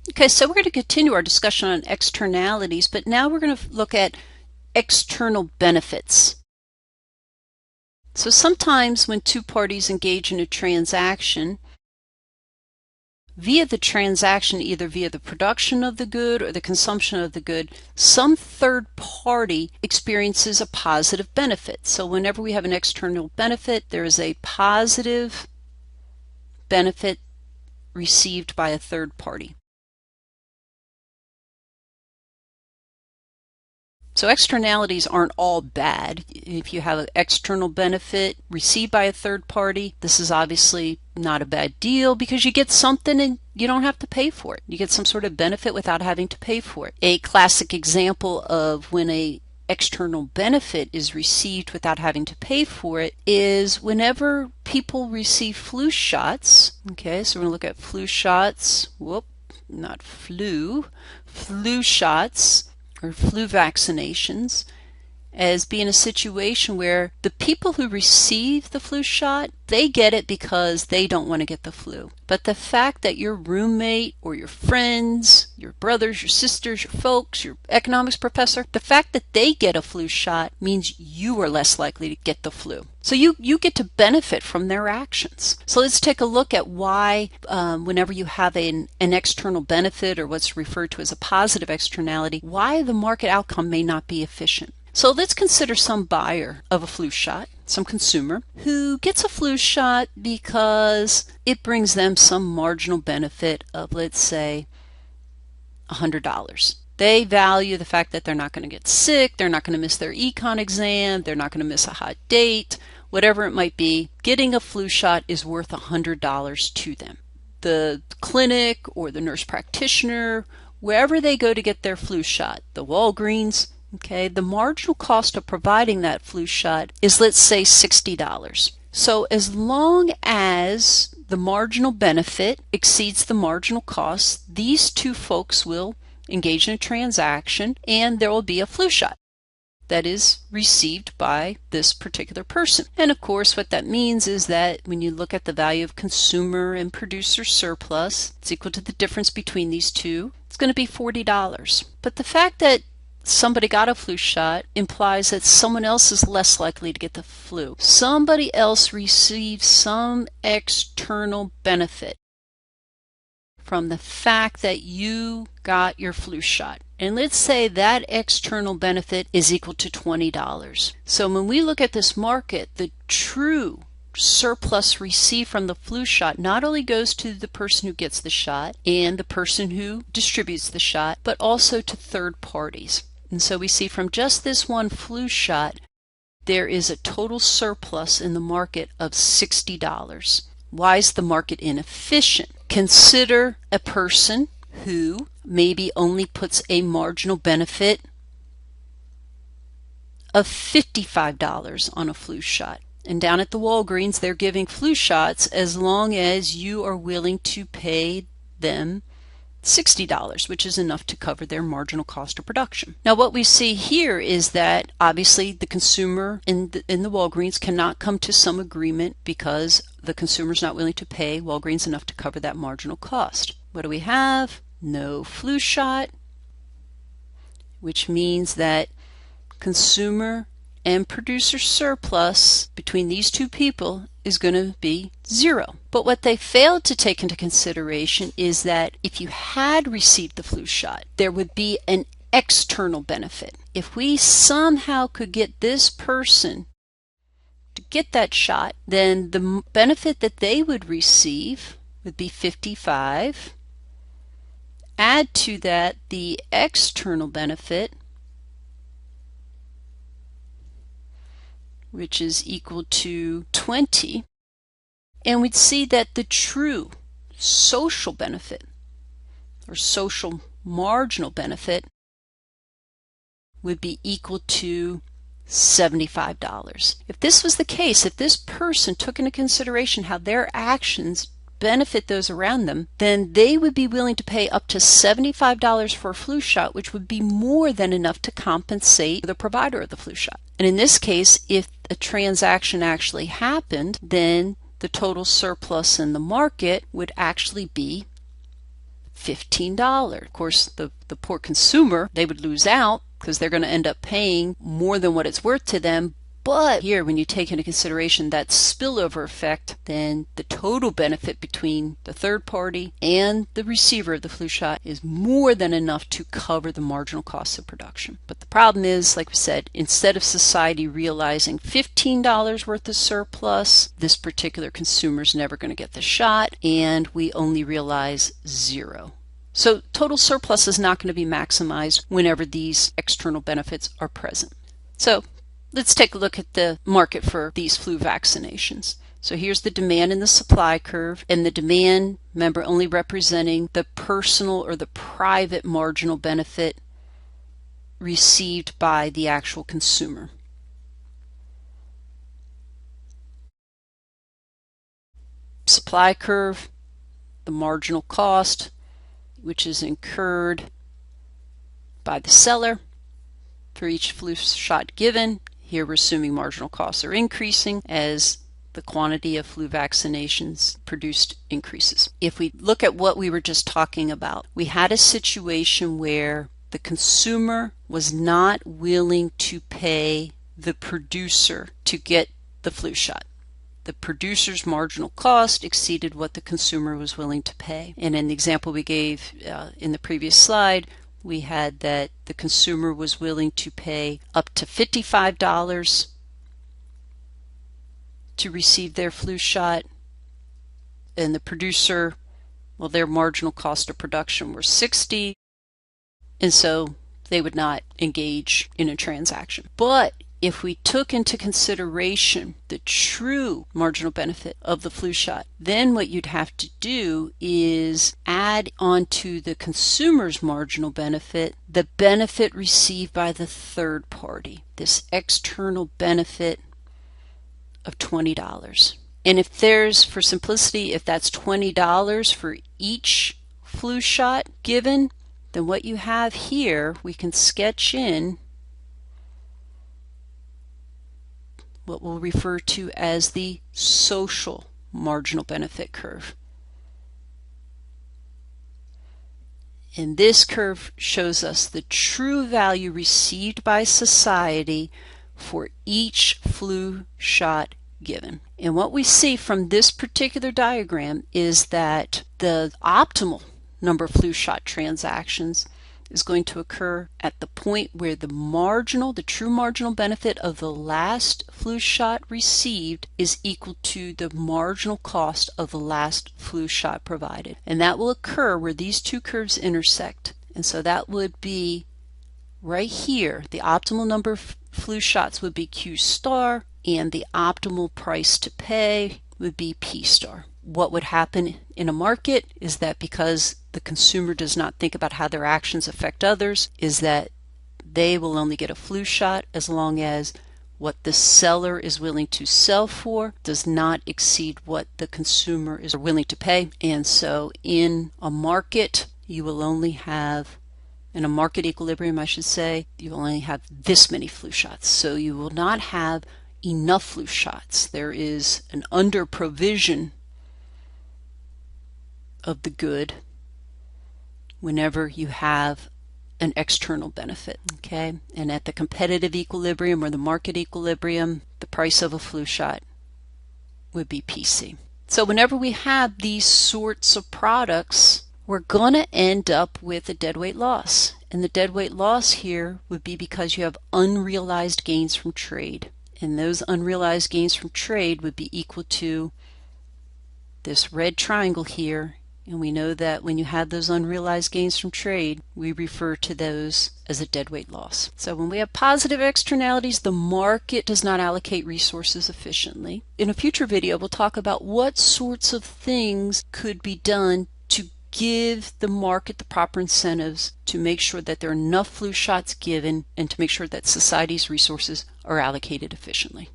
Okay, so we're going to continue our discussion on externalities, but now we're going to look at external benefits. So sometimes when two parties engage in a transaction, via the transaction, either via the production of the good or the consumption of the good, some third party experiences a positive benefit. So whenever we have an external benefit, there is a positive benefit received by a third party. So externalities aren't all bad. If you have an external benefit received by a third party, this is obviously not a bad deal because you get something and you don't have to pay for it. You get some sort of benefit without having to pay for it. A classic example of when a external benefit is received without having to pay for it is whenever people receive flu shots. Okay, so we're going to look at flu shots. Not flu. Flu shots or flu vaccinations as being a situation where the people who receive the flu shot, they get it because they don't want to get the flu. But the fact that your roommate or your friends, your brothers, your sisters, your folks, your economics professor, the fact that they get a flu shot means you are less likely to get the flu. So you get to benefit from their actions. So let's take a look at why whenever you have an external benefit or what's referred to as a positive externality, why the market outcome may not be efficient. So let's consider some buyer of a flu shot, some consumer, who gets a flu shot because it brings them some marginal benefit of, let's say, $100. They value the fact that they're not going to get sick, they're not going to miss their econ exam, they're not going to miss a hot date, whatever it might be. Getting a flu shot is worth $100 to them. The clinic or the nurse practitioner, wherever they go to get their flu shot, the Walgreens, okay, the marginal cost of providing that flu shot is, let's say, $60. So as long as the marginal benefit exceeds the marginal cost, these two folks will engage in a transaction and there will be a flu shot that is received by this particular person. And of course, what that means is that when you look at the value of consumer and producer surplus, it's equal to the difference between these two. It's going to be $40. But the fact that somebody got a flu shot implies that someone else is less likely to get the flu. Somebody else receives some external benefit from the fact that you got your flu shot. And let's say that external benefit is equal to $20. So when we look at this market, the true surplus received from the flu shot not only goes to the person who gets the shot and the person who distributes the shot, but also to third parties. And so we see from just this one flu shot, there is a total surplus in the market of $60. Why is the market inefficient? Consider a person who maybe only puts a marginal benefit of $55 on a flu shot. And down at the Walgreens, they're giving flu shots as long as you are willing to pay them $60, which is enough to cover their marginal cost of production. Now what we see here is that obviously the consumer in the Walgreens cannot come to some agreement because the consumer is not willing to pay Walgreens enough to cover that marginal cost. What do we have? No flu shot, which means that consumer and producer surplus between these two people is going to be zero. But what they failed to take into consideration is that if you had received the flu shot, there would be an external benefit. If we somehow could get this person to get that shot, then the benefit that they would receive would be $55. Add to that the external benefit, which is equal to 20, and we'd see that the true social benefit or social marginal benefit would be equal to $75. If this was the case, if this person took into consideration how their actions benefit those around them, then they would be willing to pay up to $75 for a flu shot, which would be more than enough to compensate the provider of the flu shot. And in this case, if a transaction actually happened, then the total surplus in the market would actually be $15. Of course, the poor consumer, they would lose out because they're going to end up paying more than what it's worth to them. But here, when you take into consideration that spillover effect, then the total benefit between the third party and the receiver of the flu shot is more than enough to cover the marginal cost of production. But the problem is, like we said, instead of society realizing $15 worth of surplus, this particular consumer is never going to get the shot, and we only realize $0. So total surplus is not going to be maximized whenever these external benefits are present. So let's take a look at the market for these flu vaccinations. So here's the demand and the supply curve, and the demand, remember, only representing the personal or the private marginal benefit received by the actual consumer. Supply curve, the marginal cost, which is incurred by the seller for each flu shot given. Here we're assuming marginal costs are increasing as the quantity of flu vaccinations produced increases. If we look at what we were just talking about, we had a situation where the consumer was not willing to pay the producer to get the flu shot. The producer's marginal cost exceeded what the consumer was willing to pay. And in the example we gave in the previous slide, we had that the consumer was willing to pay up to $55 to receive their flu shot, and the producer, well, their marginal cost of production were $60, and so they would not engage in a transaction. But if we took into consideration the true marginal benefit of the flu shot, then what you'd have to do is add onto the consumer's marginal benefit the benefit received by the third party, this external benefit of $20. And if there's, for simplicity, if that's $20 for each flu shot given, then what you have here, we can sketch in what we'll refer to as the social marginal benefit curve. And this curve shows us the true value received by society for each flu shot given. And what we see from this particular diagram is that the optimal number of flu shot transactions is going to occur at the point where the true marginal benefit of the last flu shot received is equal to the marginal cost of the last flu shot provided. And that will occur where these two curves intersect. And so that would be right here. The optimal number of flu shots would be Q star, and the optimal price to pay would be P star. What would happen in a market is that because the consumer does not think about how their actions affect others, is that they will only get a flu shot as long as what the seller is willing to sell for does not exceed what the consumer is willing to pay. And so in a market, you will only have, in a market equilibrium, I should say, you will only have this many flu shots. So you will not have enough flu shots. There is an under provision of the good whenever you have an external benefit, okay? And at the competitive equilibrium or the market equilibrium, the price of a flu shot would be PC. So whenever we have these sorts of products, we're going to end up with a deadweight loss. And the deadweight loss here would be because you have unrealized gains from trade. And those unrealized gains from trade would be equal to this red triangle here. And we know that when you have those unrealized gains from trade, we refer to those as a deadweight loss. So when we have positive externalities, the market does not allocate resources efficiently. In a future video, we'll talk about what sorts of things could be done to give the market the proper incentives to make sure that there are enough flu shots given and to make sure that society's resources are allocated efficiently.